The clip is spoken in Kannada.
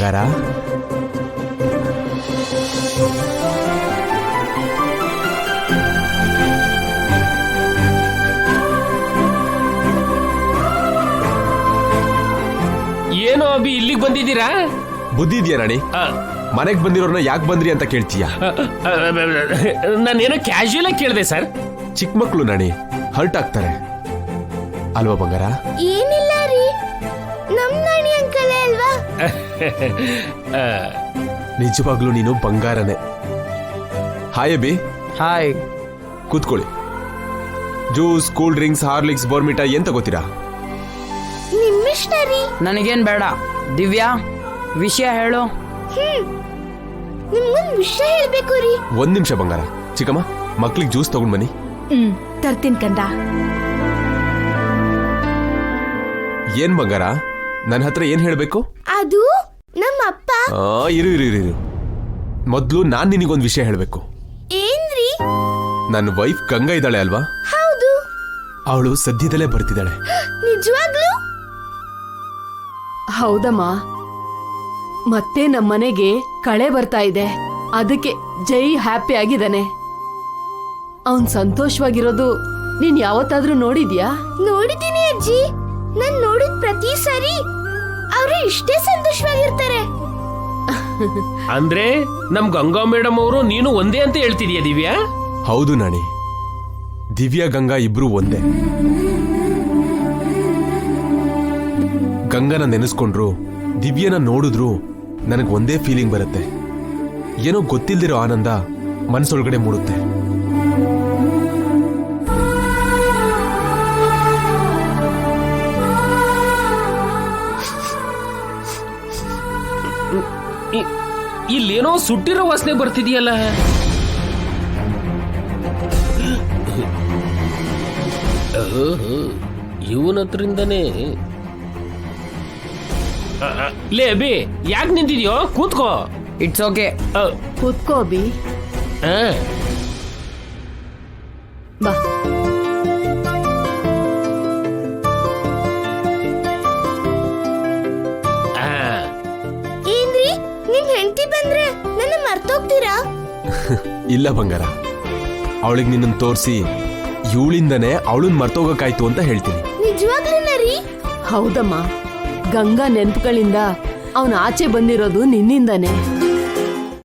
ಬಂಗಾರ. ಏನೋ ಅಭಿ ಇಲ್ಲಿಗೆ ಬಂದಿದ್ದೀರಾ? ಬುದ್ಧಿ ಇದೆಯಾ ರಾಣಿ? ಮನೆಗ್ ಬಂದಿರೋರ್ನ ಯಾಕೆ ಬಂದ್ರಿ ಅಂತ ಕೇಳ್ತೀಯ? ನಾನೇನೋ ಕ್ಯಾಶುಯಲ್ ಆಗಿ ಕೇಳಿದೆ ಸರ್. ಚಿಕ್ಕ ಮಕ್ಳು ನಾಣಿ, ಹರ್ಟ್ ಆಗ್ತಾರೆ ಅಲ್ವಾ ಬಂಗಾರ? ಏನಿಲ್ಲ ರೀ, ನಮ್ ನಾಣಿ ಅಂಕಲ್ ಅಲ್ವಾ? ನಿಜವಾಗ್ಲೂ ನೀನು ಬಂಗಾರನೇ. ಹಾಯ್ ಅಬಿ. ಹಾಯ್. ಕೂತ್ಕೊಳ್ಳಿ. ಜ್ಯೂಸ್, ಕೂಲ್ ಡ್ರಿಂಕ್ಸ್, ಹಾರ್ಲಿಕ್ಸ್, ಬೋರ್ಮಿಟಾ ಏನ್ ತಗೋತೀರಾ? ನಿಮ್ಮಿಷ್ಟ ರೀ. ನನಗೇನ್ ಬೇಡ. ದಿವ್ಯಾ, ವಿಷಯ ಹೇಳು. ನಿಮ್ಗೊಂದ್ ವಿಷಯ ಹೇಳ್ಬೇಕು ರೀ. ಒಂದ್ ನಿಮಿಷ ಬಂಗಾರ. ಚಿಕ್ಕಮ್ಮ, ಮಕ್ಳಿಗೆ ಜ್ಯೂಸ್ ತಗೊಂಡ್ ಬನ್ನಿ. ತರ್ತೀನಿ ಕಂದ. ಏನ್ ಬಂಗಾರ, ನನ್ನ ಹತ್ರ ಏನ್ ಹೇಳ್ಬೇಕು? ಅದು ನಮ್ಮ ಅಪ್ಪ. ಇರು ಇರು ಇರು ಇರು. ಮೊದ್ಲು ನಾನ್ ನಿನಗೊಂದ್ ವಿಷಯ ಹೇಳ್ಬೇಕು. ಏನ್ರಿ? ನನ್ನ ವೈಫ್ ಗಂಗಾ ಇದ್ದಾಳೆ ಅಲ್ವಾ? ಹೌದು. ಅವಳು ಸದ್ಯದಲ್ಲೇ ಬರ್ತಿದ್ದಾಳೆ. ನಿಜವಾಗ್ಲೂ? ಹೌದಮ್ಮ, ಮತ್ತೆ ನಮ್ಮನೆಗೆ ಕಳೆ ಬರ್ತಾ ಇದೆ. ಅದಕ್ಕೆ ಜೈ ಹ್ಯಾಪಿ ಆಗಿದ್ದಾನೆ. ಅವನ್ ಸಂತೋಷವಾಗಿರೋದು ನೀನ್ ಯಾವತ್ತಾದ್ರೂ ನೋಡಿದ್ಯಾ? ನೋಡಿದ್ದೀನಿ ಅಜ್ಜಿ. ನಾನ್ ನೋಡಿದ ಪ್ರತಿ ಸರಿ ಅವರು ಇಷ್ಟೇ ಸಂತೋಷವಾಗಿರ್ತಾರೆ. ಅಂದ್ರೆ ನಮ್ ಗಂಗಾ ಮೇಡಮ್ ಅವರು ನೀನು ಒಂದೇ ಅಂತ ಹೇಳ್ತಿದೀಯ ದಿವ್ಯಾ? ಹೌದು ನಾಣಿ, ದಿವ್ಯಾ ಗಂಗಾ ಇಬ್ರು ಒಂದೇ. ಗಂಗನ ನೆನೆಸ್ಕೊಂಡ್ರು, ದಿವ್ಯನ ನೋಡಿದ್ರು ನನಗ್ ಒಂದೇ ಫೀಲಿಂಗ್ ಬರುತ್ತೆ. ಏನೋ ಗೊತ್ತಿಲ್ದಿರೋ ಆನಂದ ಮನಸ್ಸೊಳಗಡೆ ಮೂಡುತ್ತೆ. ಇಲ್ಲೇನೋ ಸುಟ್ಟಿರೋ ವಾಸನೆ ಬರ್ತಿದೆಯಲ್ಲ. ಇವನತ್ರಿಂದನೇ. ಲೇ ಅಭಿ, ಯಾಕೆ ನಿಂತಿದ್ಯೋ? ಕೂತ್ಕೋ. It's okay. ಕೂತ್ಕೋ ಅಭಿ. ಬಾ. ಏನ್ರಿ, ನಿಮ್ ಹೆಂಡತಿ ಬಂದ್ರೆ ನನ್ನ ಮರ್ತೋಗ್ತೀರಾ? ಇಲ್ಲ ಬಂಗಾರ, ಅವಳಿಗೆ ನಿನ್ನನ್ನು ತೋರಿಸಿ ಇವಳಿಂದನೇ ಅವಳನ್ನ ಮರ್ತೋಗಕ್ಕಾಯ್ತು ಅಂತ ಹೇಳ್ತೀನಿ. ನಿಜವಾಗ್ಲೂನಾ ರೀ? ಹೌದಮ್ಮ, ಗಂಗಾ ನೆನ್ಪುಗಳಿಂದ ಅವನ ಆಚೆ ಬಂದಿರೋದು ನಿನ್ನಿಂದಾನೆ.